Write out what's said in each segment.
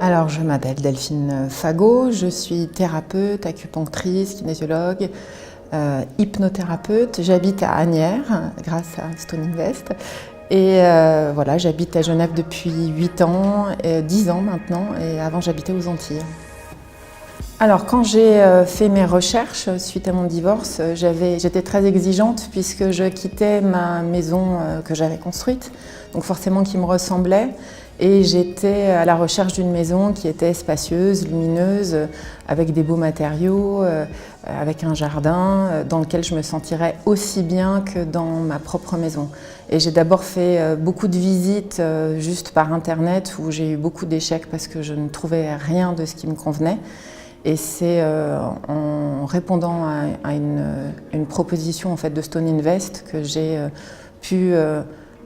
Alors, je m'appelle Delphine Fagot, je suis thérapeute, acupunctrice, kinésiologue, hypnothérapeute. J'habite à Asnières grâce à Stone Invest. Et voilà, j'habite à Genève depuis 8 ans, 10 ans maintenant, et avant j'habitais aux Antilles. Alors quand j'ai fait mes recherches suite à mon divorce, j'étais très exigeante puisque je quittais ma maison que j'avais construite, donc forcément qui me ressemblait. Et j'étais à la recherche d'une maison qui était spacieuse, lumineuse, avec des beaux matériaux, avec un jardin dans lequel je me sentirais aussi bien que dans ma propre maison. Et j'ai d'abord fait beaucoup de visites juste par internet où j'ai eu beaucoup d'échecs parce que je ne trouvais rien de ce qui me convenait. Et c'est en répondant à une proposition en fait, de Stone Invest que j'ai pu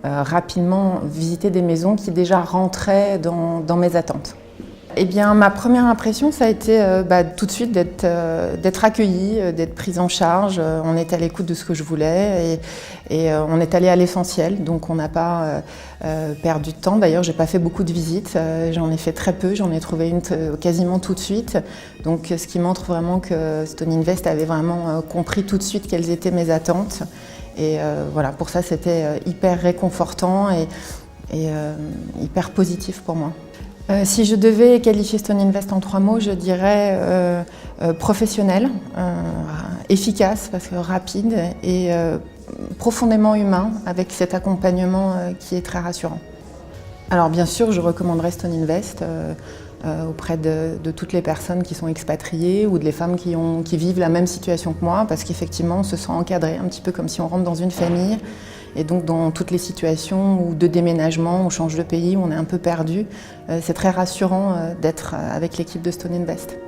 rapidement visiter des maisons qui déjà rentraient dans mes attentes. Eh bien, ma première impression, ça a été tout de suite d'être accueillie, d'être prise en charge. On est à l'écoute de ce que je voulais et on est allé à l'essentiel. Donc, on n'a pas perdu de temps. D'ailleurs, j'ai pas fait beaucoup de visites. J'en ai fait très peu. J'en ai trouvé une quasiment tout de suite. Donc, ce qui montre vraiment que Stone Invest avait vraiment compris tout de suite quelles étaient mes attentes. Et voilà, pour ça, c'était hyper réconfortant et hyper positif pour moi. Si je devais qualifier Stone Invest en 3 mots, je dirais professionnel, efficace parce que rapide et profondément humain avec cet accompagnement qui est très rassurant. Alors bien sûr, je recommanderais Stone Invest auprès de toutes les personnes qui sont expatriées ou des femmes qui vivent la même situation que moi parce qu'effectivement, on se sent encadré, un petit peu comme si on rentre dans une famille. Et donc dans toutes les situations où de déménagement, on change de pays, où on est un peu perdu, c'est très rassurant d'être avec l'équipe de Stone Invest.